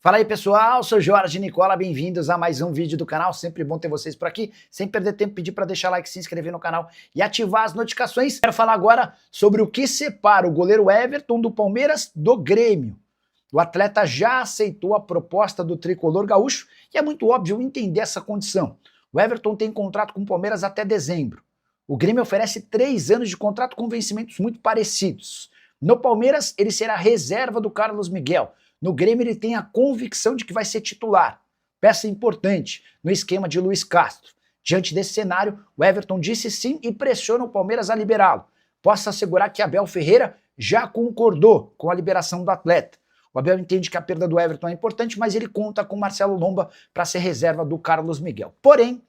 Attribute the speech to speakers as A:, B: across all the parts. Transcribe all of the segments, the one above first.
A: Fala aí, pessoal, sou Jorge Nicola, bem-vindos a mais um vídeo do canal, sempre bom ter vocês por aqui. Sem perder tempo, pedir para deixar like, se inscrever no canal e ativar as notificações. Quero falar agora sobre o que separa o goleiro Everton do Palmeiras do Grêmio. O atleta já aceitou a proposta do tricolor gaúcho e é muito óbvio entender essa condição. O Everton tem contrato com o Palmeiras até dezembro. O Grêmio oferece 3 anos de contrato com vencimentos muito parecidos. No Palmeiras, ele será reserva do Carlos Miguel. No Grêmio ele tem a convicção de que vai ser titular, peça importante no esquema de Luiz Castro. Diante desse cenário, o Everton disse sim e pressiona o Palmeiras a liberá-lo. Posso assegurar que Abel Ferreira já concordou com a liberação do atleta. O Abel entende que a perda do Everton é importante, mas ele conta com Marcelo Lomba para ser reserva do Carlos Miguel. Porém,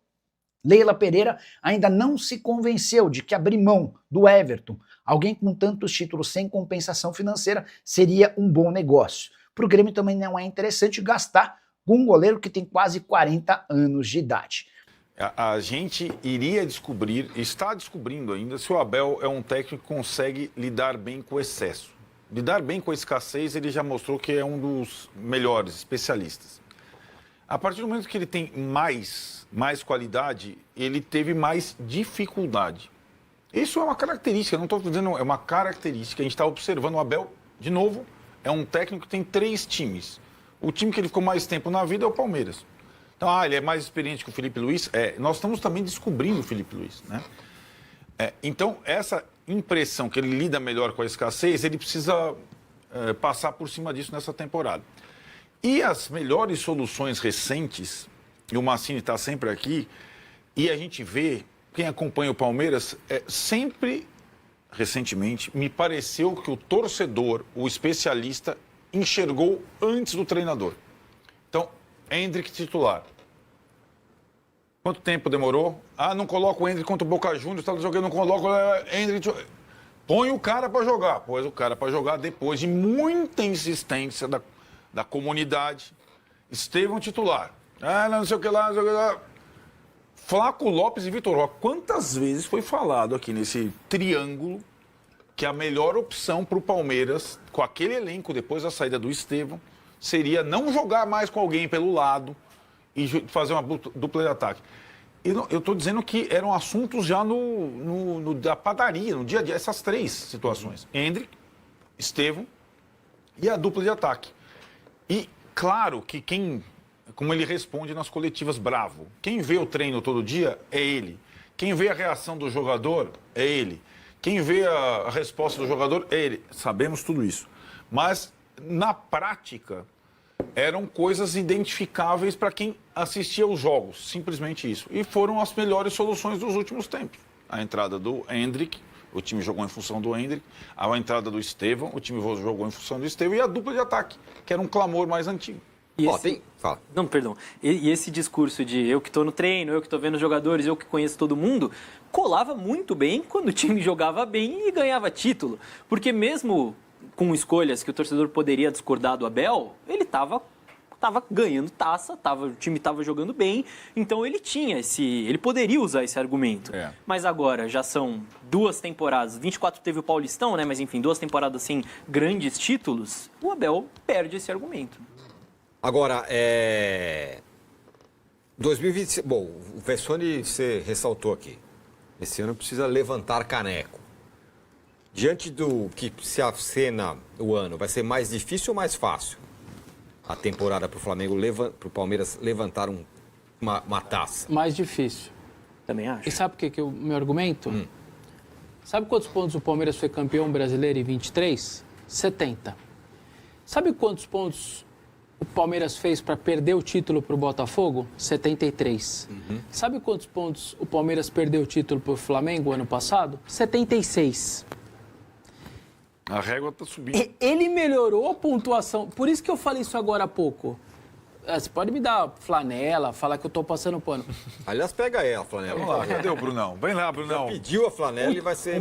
A: Leila Pereira ainda não se convenceu de que abrir mão do Everton, alguém com tantos títulos sem compensação financeira, seria um bom negócio. Para o Grêmio também não é interessante gastar com um goleiro que tem quase 40 anos de idade.
B: A gente iria descobrir, está descobrindo ainda, se o Abel é um técnico que consegue lidar bem com o excesso. Lidar bem com a escassez, ele já mostrou que é um dos melhores especialistas. A partir do momento que ele tem mais qualidade, ele teve mais dificuldade. Isso é uma característica, não estou dizendo, é uma característica. A gente está observando o Abel, de novo, é um técnico que tem 3 times. O time que ele ficou mais tempo na vida é o Palmeiras. Então, ele é mais experiente que o Felipe Luiz. Nós estamos também descobrindo o Felipe Luiz, né? Então, essa impressão que ele lida melhor com a escassez, ele precisa passar por cima disso nessa temporada. E as melhores soluções recentes, e o Massini está sempre aqui, e a gente vê, quem acompanha o Palmeiras, sempre, recentemente, me pareceu que o torcedor, o especialista, enxergou antes do treinador. Então, Endrick titular. Quanto tempo demorou? Não coloca o Endrick contra o Boca Juniors, está jogando, não coloca o Endrick. Põe o cara para jogar. Pôs o cara para jogar depois de muita insistência da comunidade. Estevão titular. Não sei o que lá, não sei o que lá. Flaco Lopes e Vitor Roque. Quantas vezes foi falado aqui nesse triângulo que a melhor opção para o Palmeiras, com aquele elenco depois da saída do Estevão, seria não jogar mais com alguém pelo lado e fazer uma dupla de ataque. Eu estou dizendo que eram assuntos já da padaria, no dia a dia, essas 3 situações. Endrick, Estevão e a dupla de ataque. E claro que como ele responde nas coletivas, bravo. Quem vê o treino todo dia é ele. Quem vê a reação do jogador é ele. Quem vê a resposta do jogador é ele. Sabemos tudo isso. Mas, na prática, eram coisas identificáveis para quem assistia aos jogos. Simplesmente isso. E foram as melhores soluções dos últimos tempos. A entrada do Endrick, o time jogou em função do Endrick. A entrada do Estevão, o time jogou em função do Estevão. E a dupla de ataque, que era um clamor mais antigo.
C: Fala. Não, perdão. E esse discurso de eu que estou no treino, eu que estou vendo os jogadores, eu que conheço todo mundo, colava muito bem quando o time jogava bem e ganhava título. Porque mesmo com escolhas que o torcedor poderia discordar do Abel, ele estava ganhando taça, o time estava jogando bem, então ele poderia usar esse argumento. Mas agora já são 2 temporadas, 24 teve o Paulistão, né? Mas enfim, 2 temporadas sem grandes títulos, o Abel perde esse argumento.
D: Agora, 2020, bom, o Vessone você ressaltou aqui. Esse ano precisa levantar caneco. Diante do que se acena o ano, vai ser mais difícil ou mais fácil a temporada para o Flamengo, para o Palmeiras levantar uma taça?
E: Mais difícil.
C: Também acho.
E: E sabe o que é o meu argumento? Sabe quantos pontos o Palmeiras foi campeão brasileiro em 23? 70. Sabe quantos pontos o Palmeiras fez para perder o título para o Botafogo? 73. Sabe quantos pontos o Palmeiras perdeu o título para o Flamengo ano passado? 76.
B: A régua está subindo.
E: Ele melhorou a pontuação. Por isso que eu falei isso agora há pouco. Você pode me dar flanela, falar que eu estou passando pano.
D: Aliás, pega aí a flanela.
B: Vamos lá, cadê o Brunão? Vem lá, Brunão.
D: Já pediu a flanela e vai ser...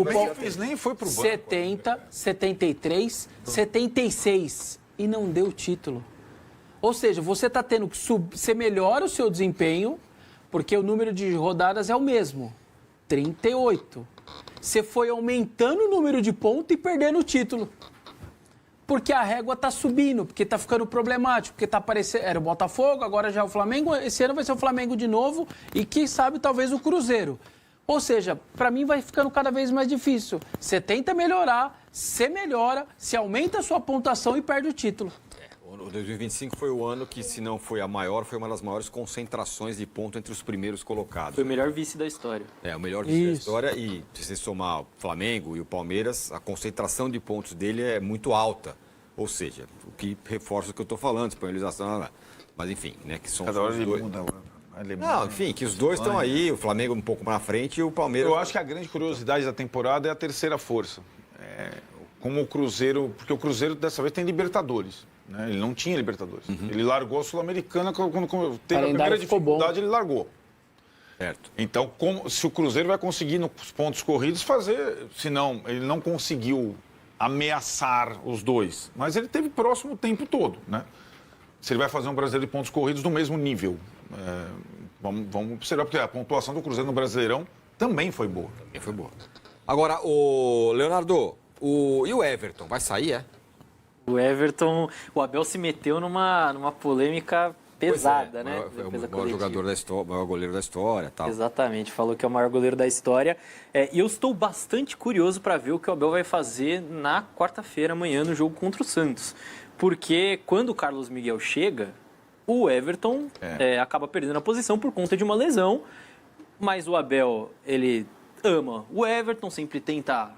B: nem foi pro banco.
E: 70, 73, 76. E não deu título. Ou seja, você está tendo que você melhora o seu desempenho, porque o número de rodadas é o mesmo, 38. Você foi aumentando o número de pontos e perdendo o título. porque a régua tá subindo, porque tá ficando problemático, porque tá aparecendo... Era o Botafogo, agora já é o Flamengo, esse ano vai ser o Flamengo de novo e quem sabe talvez o Cruzeiro. Ou seja, para mim vai ficando cada vez mais difícil. Você tenta melhorar, você melhora, você aumenta a sua pontuação e perde o título.
D: O 2025 foi o ano que, se não foi a maior, foi uma das maiores concentrações de ponto entre os primeiros colocados.
C: Foi o melhor vice da história.
D: É, o melhor vice da história. E se você somar o Flamengo e o Palmeiras, a concentração de pontos dele é muito alta. Ou seja, o que reforça o que eu estou falando, espanholização, mas enfim, né, que são
B: Cada hora
D: os
B: ele
D: dois.
B: muda.
D: Não, enfim, que os dois estão aí, o Flamengo um pouco mais na frente e o Palmeiras...
B: Eu acho que a grande curiosidade da temporada é a terceira força. Como o Cruzeiro... Porque o Cruzeiro, dessa vez, tem Libertadores. Né? Ele não tinha Libertadores. Ele largou a Sul-Americana, quando teve a primeira dificuldade, ele largou.
D: Certo.
B: Então, se o Cruzeiro vai conseguir, nos pontos corridos, fazer... Senão, ele não conseguiu ameaçar os dois. Mas ele teve próximo o tempo todo, né? Se ele vai fazer um Brasileiro de pontos corridos do mesmo nível. Vamos observar, porque a pontuação do Cruzeiro no Brasileirão também foi boa.
D: Também foi boa. Agora, o Leonardo, e o Everton, vai sair, é?
C: O Everton, o Abel se meteu numa polêmica pesada, né?
D: É o maior jogador da história, o maior goleiro da história, tal.
C: Exatamente, falou que é o maior goleiro da história. E eu estou bastante curioso para ver o que o Abel vai fazer na quarta-feira, amanhã, no jogo contra o Santos. Porque quando o Carlos Miguel chega, o Everton acaba perdendo a posição por conta de uma lesão. Mas o Abel, ele ama o Everton, sempre tenta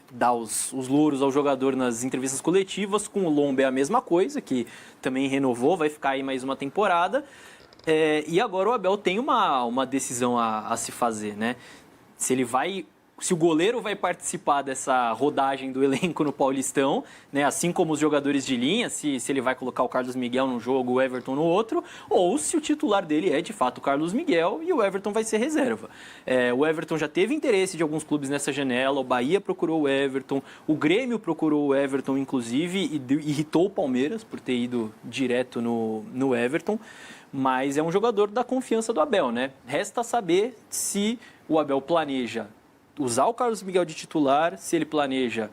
C: dar os louros ao jogador nas entrevistas coletivas. Com o Lomba é a mesma coisa, que também renovou, vai ficar aí mais uma temporada. E agora o Abel tem uma decisão a se fazer, né? Se o goleiro vai participar dessa rodagem do elenco no Paulistão, né, assim como os jogadores de linha, se ele vai colocar o Carlos Miguel num jogo, o Everton no outro, ou se o titular dele é de fato o Carlos Miguel e o Everton vai ser reserva. O Everton já teve interesse de alguns clubes nessa janela, o Bahia procurou o Everton, o Grêmio procurou o Everton, inclusive, e irritou o Palmeiras por ter ido direto no Everton, mas é um jogador da confiança do Abel, né? Resta saber se o Abel planeja usar o Carlos Miguel de titular, se ele planeja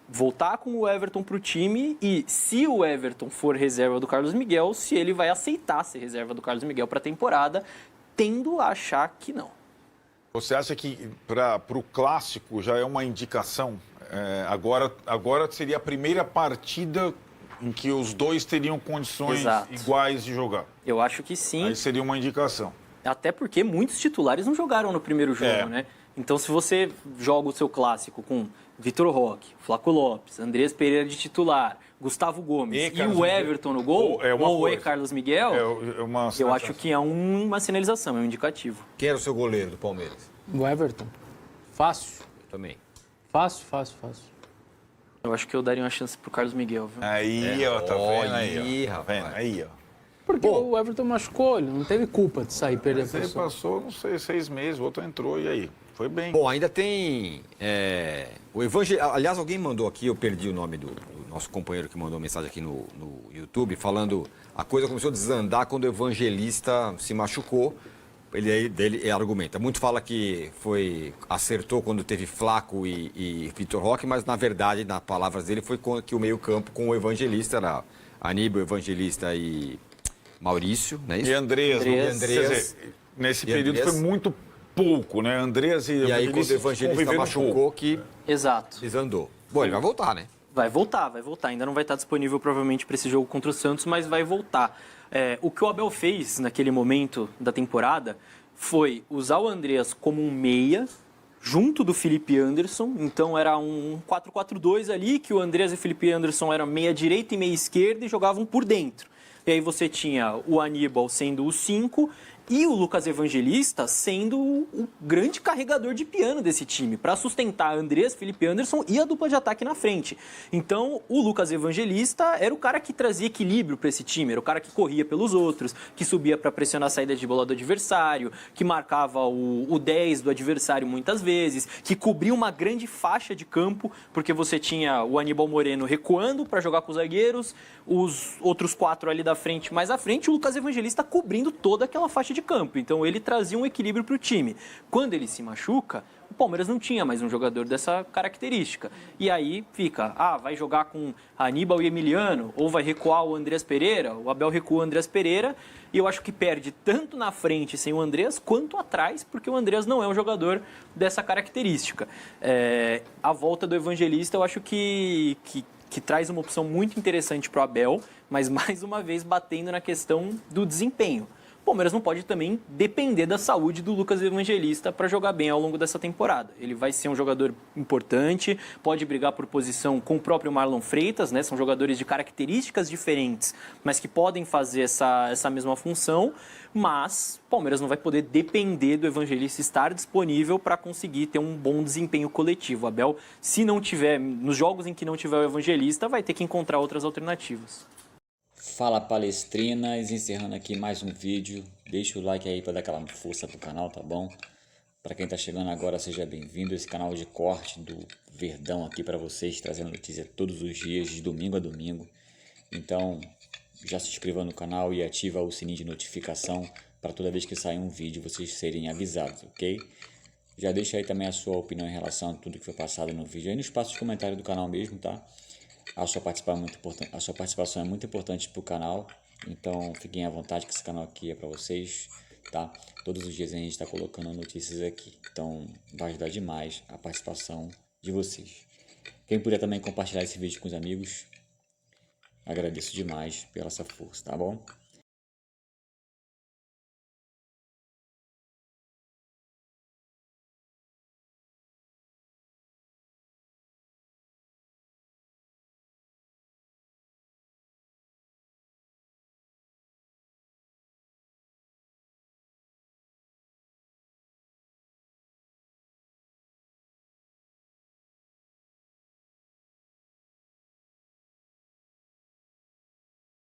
C: voltar com o Everton para o time e, se o Everton for reserva do Carlos Miguel, se ele vai aceitar ser reserva do Carlos Miguel para a temporada, tendo a achar que não.
B: Você acha que para o Clássico já é uma indicação? Agora seria a primeira partida em que os dois teriam condições iguais de jogar.
C: Eu acho que sim.
B: Aí seria uma indicação.
C: Até porque muitos titulares não jogaram no primeiro jogo, né? Então, se você joga o seu clássico com Vitor Roque, Flaco Lopes, Andrés Pereira de titular, Gustavo Gomes e o Everton no gol, ou Carlos Miguel, eu acho que é uma sinalização, é um indicativo.
D: Quem era o seu goleiro do Palmeiras?
E: O Everton. Fácil.
D: Eu também.
E: Fácil.
C: Eu acho que eu daria uma chance pro Carlos Miguel, viu?
B: Aí, ó, tá vendo aí, ó.
D: Rapaz.
B: Aí, ó.
E: Porque o Everton machucou, ele não teve culpa de sair e perder a
B: Ele
E: posição.
B: passou, não sei, 6 meses, o outro entrou, e aí? Foi bem.
D: Bom, ainda tem o Evangelista. Aliás, alguém mandou aqui, eu perdi o nome do nosso companheiro que mandou mensagem aqui no YouTube, falando a coisa começou a desandar quando o Evangelista se machucou. Ele argumenta. Muito fala que acertou quando teve Flaco e Vitor Roque, mas na verdade, nas palavras dele, foi que o meio-campo com o Evangelista era Aníbal, Evangelista e Maurício, não é isso?
B: E Andreas. Quer dizer, nesse período foi muito pouco, né? Andreas
D: e aí, quando o Evangelista machucou, que
C: Exato.
D: desandou. Bom, ele vai voltar, né?
C: Vai voltar. Ainda não vai estar disponível provavelmente para esse jogo contra o Santos, mas vai voltar. O que o Abel fez naquele momento da temporada foi usar o Andreas como um meia, junto do Felipe Anderson. Então era um 4-4-2 ali, que o Andreas e o Felipe Anderson eram meia direita e meia esquerda e jogavam por dentro. E aí você tinha o Aníbal sendo o 5 e o Lucas Evangelista sendo o grande carregador de piano desse time, para sustentar Andreas, Felipe Anderson e a dupla de ataque na frente. Então, o Lucas Evangelista era o cara que trazia equilíbrio para esse time, era o cara que corria pelos outros, que subia para pressionar a saída de bola do adversário, que marcava o 10 do adversário muitas vezes, que cobria uma grande faixa de campo, porque você tinha o Aníbal Moreno recuando para jogar com os zagueiros, os outros 4 ali da frente, mais à frente, o Lucas Evangelista cobrindo toda aquela faixa de campo. Então ele trazia um equilíbrio para o time. Quando ele se machuca, o Palmeiras não tinha mais um jogador dessa característica. E aí fica, vai jogar com Aníbal e Emiliano, ou vai recuar o Andreas Pereira, o Abel recua o Andreas Pereira, e eu acho que perde tanto na frente sem o Andreas, quanto atrás, porque o Andreas não é um jogador dessa característica. A volta do Evangelista eu acho que traz uma opção muito interessante para o Abel, mas mais uma vez batendo na questão do desempenho. O Palmeiras não pode também depender da saúde do Lucas Evangelista para jogar bem ao longo dessa temporada. Ele vai ser um jogador importante, pode brigar por posição com o próprio Marlon Freitas, né? São jogadores de características diferentes, mas que podem fazer essa mesma função, mas o Palmeiras não vai poder depender do Evangelista estar disponível para conseguir ter um bom desempenho coletivo. O Abel, se não tiver, nos jogos em que não tiver o Evangelista, vai ter que encontrar outras alternativas.
F: Fala palestrinas, encerrando aqui mais um vídeo, deixa o like aí para dar aquela força pro canal, tá bom? Para quem tá chegando agora, seja bem-vindo, esse canal de corte do Verdão aqui para vocês, trazendo notícia todos os dias, de domingo a domingo. Então, já se inscreva no canal e ativa o sininho de notificação para toda vez que sair um vídeo vocês serem avisados, ok? Já deixa aí também a sua opinião em relação a tudo que foi passado no vídeo aí no espaço de comentário do canal mesmo, tá? A sua participação é muito importante para o canal, então fiquem à vontade que esse canal aqui é para vocês, tá? Todos os dias a gente está colocando notícias aqui, então vai ajudar demais a participação de vocês. Quem puder também compartilhar esse vídeo com os amigos, agradeço demais pela essa força, tá bom?